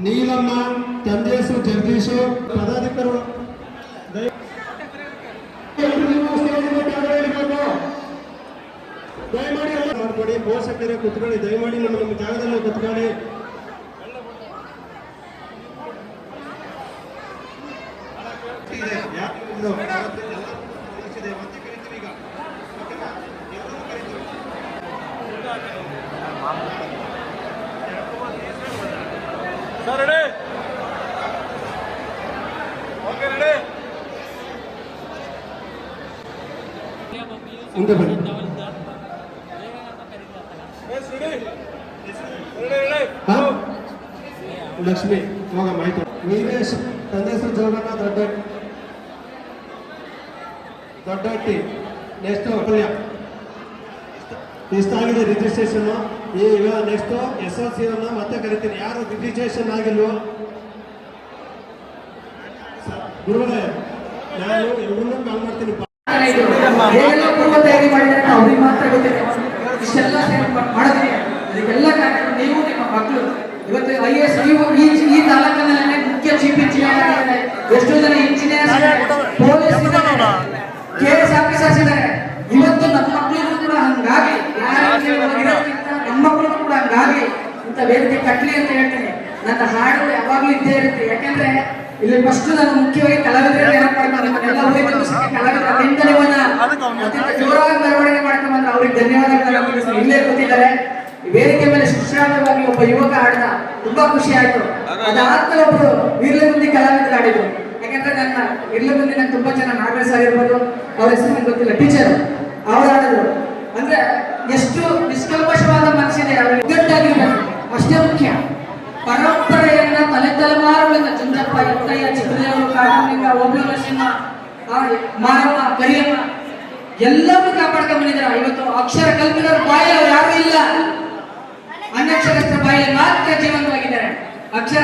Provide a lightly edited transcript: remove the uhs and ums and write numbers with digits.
ನೀಲಮ್ಮ, ತಂದೇಶು, ಜಗದೀಶು, ಪದಾಧಿಕಾರಿಗಳು ದಯಮಾಡಿ ಎಲ್ಲ ಮಾಡ್ಕೊಡಿ. ಪೋಷಕರೇ ಕುತ್ಕೊಳ್ಳಿ, ದಯಮಾಡಿ ನಮ್ಮ ಜಾಗದಲ್ಲಿ ಕುತ್ಕೊಳ್ಳಿ. ಮುಂದೆ ಬನ್ನಿ. ಲಕ್ಷ್ಮಿ ಹೋಗ ಮಾಹಿತಿ. ವೀರೇಶ್, ತಂದೆ ಹೆಸರು ಜೋಗಣ್ಣ, ದೊಡ್ಡಟ್ಟಿ. ನೆಕ್ಸ್ಟ್ ಅಪಲ್ಯ ಇಷ್ಟ ಆಗಿದೆ ರಿಜಿಸ್ಟ್ರೇಷನ್. ಈಗ ನೆಕ್ಸ್ಟ್ SLC ಮತ್ತೆ ಕರಿತೀನಿ. ಯಾರು ರಿಜಿಸ್ಟ್ರೇಷನ್ ಆಗಿಲ್ವೋ ಗುರುಗಳೇ, ನಾನು ಎಲ್ಲರನ್ನೂ ಕಾಲ್ ಮಾಡ್ತೀನಿ. ಪೂರ್ವ ತಯಾರಿ ಮಾಡಿದ್ರೆ ಅವ್ರಿಗೆ ಮಾತ್ರ ಗೊತ್ತಿದೆ. ಇಷ್ಟೆಲ್ಲ ಮಾಡೋದಿದೆ. ಇದಕ್ಕೆಲ್ಲ ಕಾರಣ ನೀವು, ನಿಮ್ಮ ಮಕ್ಕಳು. ಇವತ್ತು IAS ನೀವು ಈ ತಾಲೂಕಿನಲ್ಲೇ ಮುಖ್ಯ ಚೀಫ್ ಇಂಜಿನಿಯರ್ ಆಗಿದ್ದಾರೆ. ಎಷ್ಟೋ ಜನ ಇಂಜಿನಿಯರ್ಸ್, ಪೊಲೀಸ್ ಇದ್ದಾರೆ, KS ಆಫೀಸರ್ಸ್ ಇದ್ದಾರೆ. ಇವತ್ತು ನಮ್ಮ ಮಕ್ಕಳಿಗೂ ಕೂಡ ಹಂಗಾಗಿ, ನಮ್ಮ ಮಕ್ಕಳಿಗೂ ಕೂಡ ಹಂಗಾಗಿ ಇಂಥ ವೇದಿಕೆ ಕಟ್ಟಲಿ ಅಂತ ಹೇಳ್ತೀನಿ. ನನ್ನ ಹಾಡು ಯಾವಾಗಲೂ ಇದ್ದೇ ಇರುತ್ತೆ. ಯಾಕೆಂದ್ರೆ ಇಲ್ಲಿ ಫಸ್ಟ್ ನಾನು ಮುಖ್ಯವಾಗಿ ಕಲಾವಿದರಿಗೆ ಜೋರಾಗಿ ಮೆರವಣಿಗೆ ಮಾಡ್ಕೊಂಡ್ಬಂದ್ರೆ ಅವ್ರಿಗೆ ಧನ್ಯವಾದಗಳು. ಇಲ್ಲೇ ಕೂತಿದ್ದಾರೆ. ವೇದಿಕೆ ಮೇಲೆ ಸುಶ್ರಾವ್ಯವಾಗಿ ಒಬ್ಬ ಯುವಕ ಹಾಡಿದ, ತುಂಬಾ ಖುಷಿ ಆಯ್ತು. ಅದಾದ್ಮೇಲೆ ಒಬ್ರು ವೀರ್ಲಗುಂದಿ ಕಲಾವಿದರು ಆಡಿದ್ರು. ಯಾಕಂದ್ರೆ ನನ್ನ ವೀರ್ಲಗುಂದಿ ನಂಗೆ ತುಂಬಾ ಜನ ನಾಗರಾಜ್ ಆಗಿರ್ಬೋದು, ಅವ್ರ ಹೆಸರು ನಂಗೆ ಗೊತ್ತಿಲ್ಲ, ಟೀಚರ್ ಅವ್ರು ಆಡಿದ್ರು. ಅಂದ್ರೆ ಎಷ್ಟು ನಿಷ್ಕಲ್ಮಶವಾದ ಮನಸ್ಸಿದೆ, ಅವ್ರಿಗೆ ಒಗ್ಗಟ್ಟಾಗಿರ್ಬೇಕು, ಅಷ್ಟೇ ಮುಖ್ಯ. ಪರಂಪರೆಯನ್ನ ತಲೆಮಾರುಗಳಿಂದ ಚಂದ್ರಪ್ಪ, ಎತ್ತಯ್ಯ, ಚಿಕ್ಕದೇವರು, ಕಾಡಲಿಂಗ, ಒಬ್ಳು ನರಸಿಂಹ, ಮಾರಮ್ಮ, ಕರಿಯಮ್ಮ ಎಲ್ಲರೂ ಕಾಪಾಡ್ಕೊಂಡ್ ಬಂದಿದ್ದಾರೆ. ಇವತ್ತು ಅಕ್ಷರ ಕಲ್ಪಿದವರ ಬಾಯಲ್ಲಿ ಯಾರು ಇಲ್ಲ, ಅನಕ್ಷರಸ್ಥ ಬಾಯಲ್ಲಿ ಮಾತ್ರ ಜೀವಂತವಾಗಿದ್ದಾರೆ. ಅಕ್ಷರ